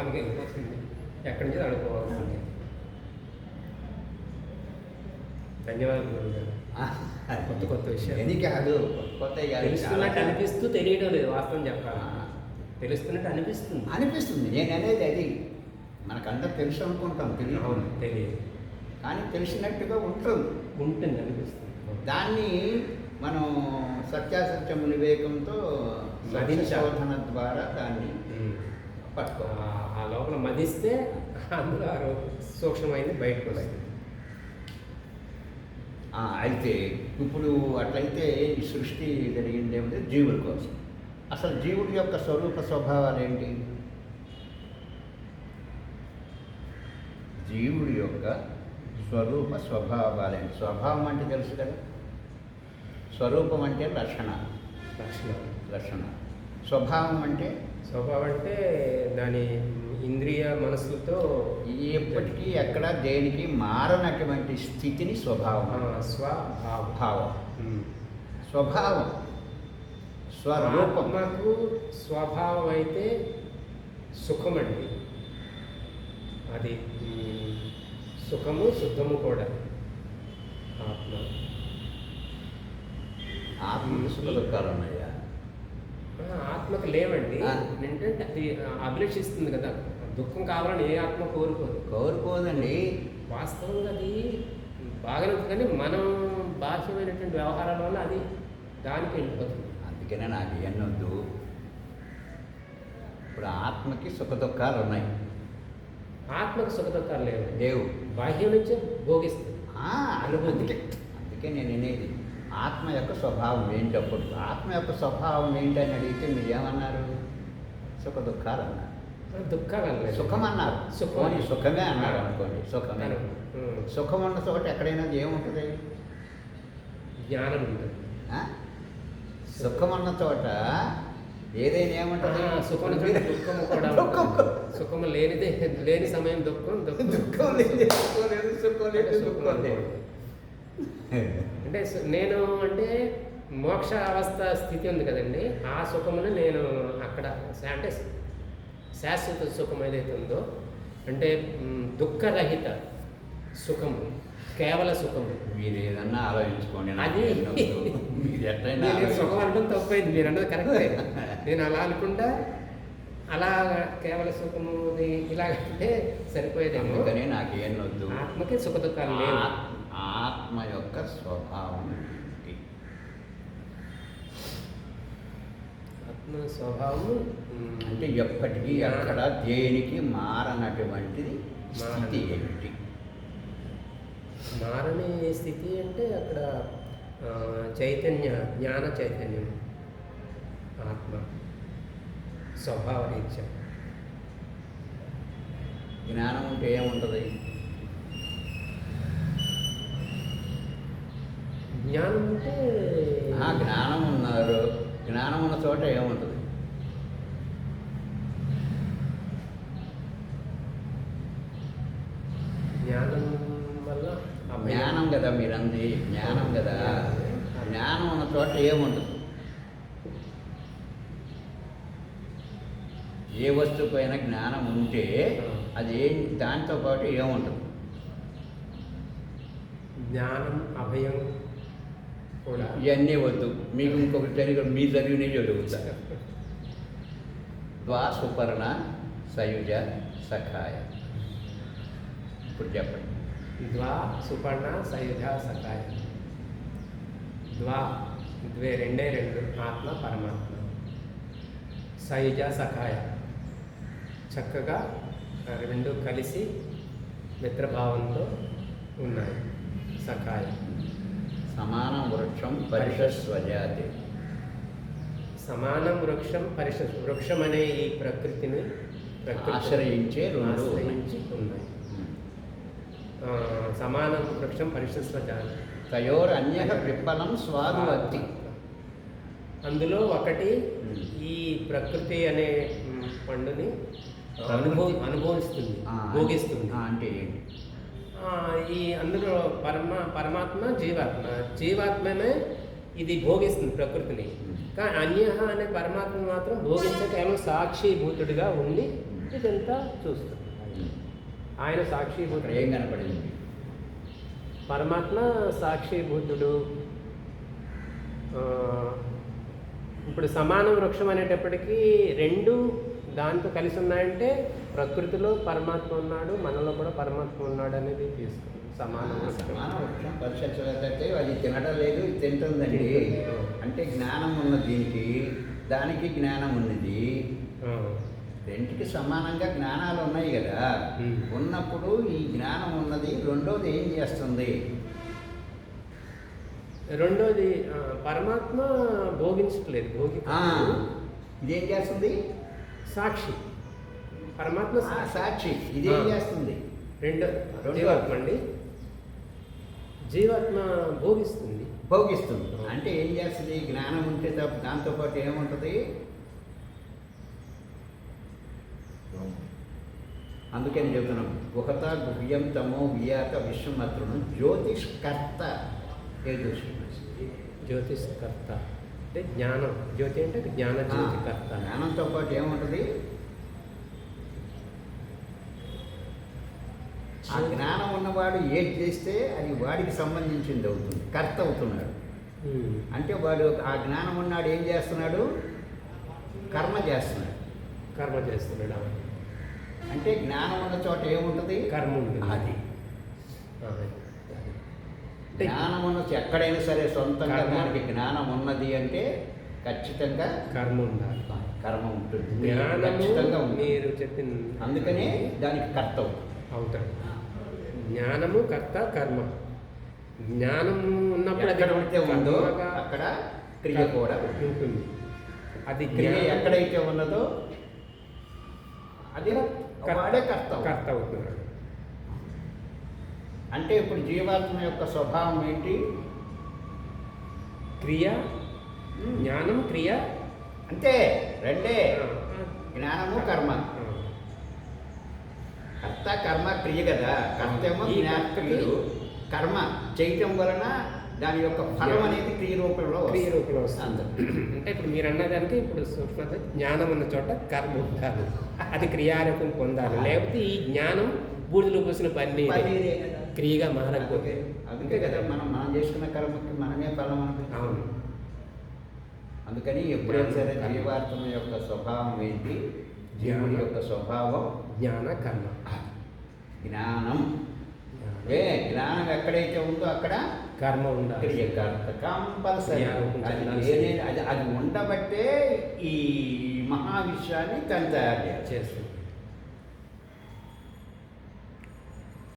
మనకి ఎక్కడి నుంచి అడుకోవాల్సింది. ధన్యవాదాలు గురుగారు. కొత్త కొత్త విషయాలు ఎన్ని కాదు కొత్త తెలుస్తున్నట్టు అనిపిస్తూ తెలియడం లేదు. వాస్తవం చెప్పాలి, తెలుస్తున్నట్టు అనిపిస్తుంది. నేను అనేది అది మనకంతా తెలుసు అనుకుంటాం, తెలియదు కానీ తెలిసినట్టుగా ఉంటుంది అనిపిస్తుంది. దాన్ని మనం సత్యాసత్యము వివేకంతో శోధన ద్వారా దాన్ని పట్టుకో. ఆ లోపల మదిస్తే అందులో సూక్ష్మమైంది బయటకు వస్తుంది. అయితే ఇప్పుడు అట్లయితే ఈ సృష్టి జరిగింది ఏమిటి? జీవుల కోసం. అసలు జీవుడి యొక్క స్వరూప స్వభావాలు ఏంటి? జీవుడి యొక్క స్వరూప స్వభావాలేంటి? స్వభావం అంటే తెలుసు కదా, స్వరూపం అంటే లక్షణ. స్వభావం అంటే దాని ఇంద్రియ మనసులతో ఎప్పటికీ ఎక్కడ దేనికి మారనటువంటి స్థితిని స్వభావం. స్వభావం స్వరూపం. మాకు స్వభావం అయితే సుఖమండి. అది సుఖము శుద్ధము కూడా. ఆత్మ సుఖ దుఃఖాలు ఉన్నాయా? ఆత్మకు లేవండి. ఏంటంటే అది అభిలషిస్తుంది కదా. దుఃఖం కావాలని ఏ ఆత్మ కోరుకోదండి. వాస్తవంగా అది బాగానే ఉంటుంది, కానీ మనం బాహ్యమైనటువంటి వ్యవహారాల వల్ల అది దానికి వెళ్ళిపోతుంది. అందుకనే నాకు ఎన్నొద్దు. ఇప్పుడు ఆత్మకి సుఖ దుఃఖాలు ఉన్నాయి. ఆత్మకు సుఖ దుఃఖాలు లేవు. బాహ్యం నుంచే భోగిస్తుంది అనుభూతి. అందుకే నేను అనేది ఆత్మ యొక్క స్వభావం ఏంటి? అప్పుడు ఆత్మ యొక్క స్వభావం ఏంటి అని అడిగితే మీరు ఏమన్నారు? సుఖ దుఃఖాలు అన్నారు. దుఃఖాలు సుఖం అన్నారు. సుఖమే అన్నారు అనుకోండి. సుఖం ఉన్న చోట ఎక్కడైనా ఏముంటుంది? జ్ఞానం ఉంటుంది. సుఖం ఉన్న చోట ఏదైనా ఏముంటుంది? సుఖము లేనిదే లేని సమయం దుఃఖం అంటే నేను అంటే మోక్ష అవస్థ స్థితి ఉంది కదండి. ఆ సుఖమును నేను అక్కడ అంటే శాశ్వత సుఖం ఏదైతే ఉందో, అంటే దుఃఖరహిత సుఖము, కేవల సుఖము. మీరు ఏదన్నా ఆలోచించుకోండి. అది సుఖం అంటే తప్పైంది, మీరు అన్నది కరెక్టే. నేను అలా అనుకుంటా, అలా కేవల సుఖము ఇలాగంటే సరిపోయేదేమో. కానీ నాకు ఏమొద్దు. ఆత్మకి సుఖ దుఃఖాలు లేవు. ఆత్మ యొక్క స్వభావం ఏంటి? ఆత్మ స్వభావం అంటే ఎప్పటికీ అక్కడ దేనికి మారనటువంటిది స్థితి ఏమిటి? మారని స్థితి అంటే అక్కడ చైతన్య, జ్ఞాన చైతన్యం, ఆత్మ స్వభావ రీత్యా. జ్ఞానం ఉంటే ఏముంటుంది? జ్ఞానం అంటే జ్ఞానం ఉన్నారు. జ్ఞానం ఉన్న చోట ఏముంటుంది? జ్ఞానం వల్ల జ్ఞానం కదా మీరంది, జ్ఞానం కదా. జ్ఞానం ఉన్న చోట ఏముంటుంది? ఏ వస్తువుపైన జ్ఞానం ఉంటే అది దాంతో పాటు ఏముంటుంది? జ్ఞానం, అభయం కూడా. ఇవన్నీ వద్దు, మీకు ఇంకొకటి జరిగి మీ జరిగినవి జరుగుతా. ద్వా సుపర్ణ సయుజ సఖాయ. ఇప్పుడు చెప్పండి. ద్వా సుపర్ణ సయుజ సఖాయ. రెండే రెండు, ఆత్మ పరమాత్మ. సయుజ సఖాయ, చక్కగా రెండు కలిసి మిత్రభావంతో ఉన్నాయి. సఖాయ. సమానం వృక్షం పరిషస్వజాతి. సమానం వృక్షం వృక్షం అనే ఈ ప్రకృతిని ఆశ్రయించి ఉన్నాయి. సమానం వృక్షం పరిషస్వజాతి. తయోర్ అన్య విఫలం స్వాదువత్తి. అందులో ఒకటి ఈ ప్రకృతి అనే పండుని అనుభవిస్తుంది, భోగిస్తుంది. అంటే ఏంటి? ఈ అందులో పరమాత్మ జీవాత్మమే ఇది భోగిస్తుంది ప్రకృతిని. కానీ అన్య అనే పరమాత్మ మాత్రం భోగించక కేవలం సాక్షిభూతుడిగా ఉండి ఇదంతా చూస్తుంది. ఆయన ఇక్కడ సాక్షిభూతుడు, ఏం కనపడింది? పరమాత్మ సాక్షిభూతుడు. ఇప్పుడు సమాన వృక్షం అనేటప్పటికీ రెండు దాంతో కలిసి ఉన్నాయంటే ప్రకృతిలో పరమాత్మ ఉన్నాడు, మనలో కూడా పరమాత్మ ఉన్నాడు అనేది తీసుకుంది. సమాన వృక్షం. సమాన వృక్షం పరిశీలించలేదంటే అది తినడం లేదు, ఇది తింటుందండి. అంటే జ్ఞానం ఉన్న దీనికి, దానికి జ్ఞానం ఉన్నది. రెంటికి సమానంగా జ్ఞానాలు ఉన్నాయి కదా. ఉన్నప్పుడు ఈ జ్ఞానం ఉన్నది రెండోది ఏం చేస్తుంది? రెండోది పరమాత్మ భోగించట్లేదు, ఇదేం చేస్తుంది? సాక్షి. పరమాత్మ సాక్షి. ఇదేం చేస్తుంది? రెండో జీవాత్మ అండి. జీవాత్మ భోగిస్తుంది. భోగిస్తుంది అంటే ఏం చేస్తుంది? జ్ఞానం ఉంటే దాంతోపాటు ఏముంటుంది? అందుకని చెబుతున్నాం, గుహత గుహ్యం తమో వియాక విశ్వమత్రును జ్యోతిష్కర్త. జ్యోతిష్కర్త అంటే జ్ఞానం. జ్యోతి అంటే జ్ఞాన జ్యోతికర్త. జ్ఞానంతో పాటు ఏముంటుంది? ఆ జ్ఞానం ఉన్నవాడు ఏది చేస్తే అది వాడికి సంబంధించింది అవుతుంది, కర్త అవుతున్నాడు. అంటే వాడు ఆ జ్ఞానం ఉన్నాడు ఏం చేస్తున్నాడు? కర్మ చేస్తున్నాడు. కర్మ చేస్తున్నాడు. అంటే జ్ఞానం ఉన్న చోట ఏముంటుంది? కర్మ ఉంటుంది. అది జ్ఞానం ఉన్న ఎక్కడైనా సరే సొంతంగా దానికి జ్ఞానం ఉన్నది అంటే ఖచ్చితంగా కర్మ ఉండాలి. కర్మ ఉంటుంది, జ్ఞానము ఖచ్చితంగా ఉంది. మీరు చెప్పిన అందుకనే దానికి కర్త అవుతాడు. జ్ఞానము కర్త, కర్మ. జ్ఞానం ఉన్నప్పుడు ఎక్కడ ఉంటే ఉందో అక్కడ క్రియ కూడా ఉంటుంది. అది క్రియ ఎక్కడైతే ఉన్నదో అది వాడే కర్త అవుతున్నాడు. అంటే ఇప్పుడు జీవాత్మ యొక్క స్వభావం ఏంటి? క్రియ, జ్ఞానం, క్రియ. అంటే రెండే, జ్ఞానము కర్మ. కర్త కర్మ క్రియ కదా. కర్తేమో జ్ఞానక్రియలు, కర్మ చేయటం వలన దాని యొక్క ఫలం అనేది క్రియ రూపంలో వస్తుంది. అంటే ఇప్పుడు మీరు అన్నదానికి ఇప్పుడు సూక్ష్మత జ్ఞానం ఉన్న చోట కర్మ ఉండాలి, అది క్రియారూపం పొందాలి. లేకపోతే ఈ జ్ఞానం బూడిదలో పోసిన పన్నీరే క్రియగా మారకపోతే. అందుకే కదా మనం చేసుకున్న కర్మకి మనమే ఫలం అనుకుంటాం. అవును. అందుకని ఎప్పుడైనా సరే జీవాత్మ యొక్క స్వభావం ఏంటి? జీవుడి యొక్క స్వభావం జ్ఞాన కర్మ. జ్ఞానం. జ్ఞానం ఎక్కడైతే ఉందో అక్కడ కర్మ ఉండాలి. క్రియ కంపల్సరీ. అది ఉండబట్టే ఈ మహావిశ్వాన్ని తను తయారు చేస్తుంది.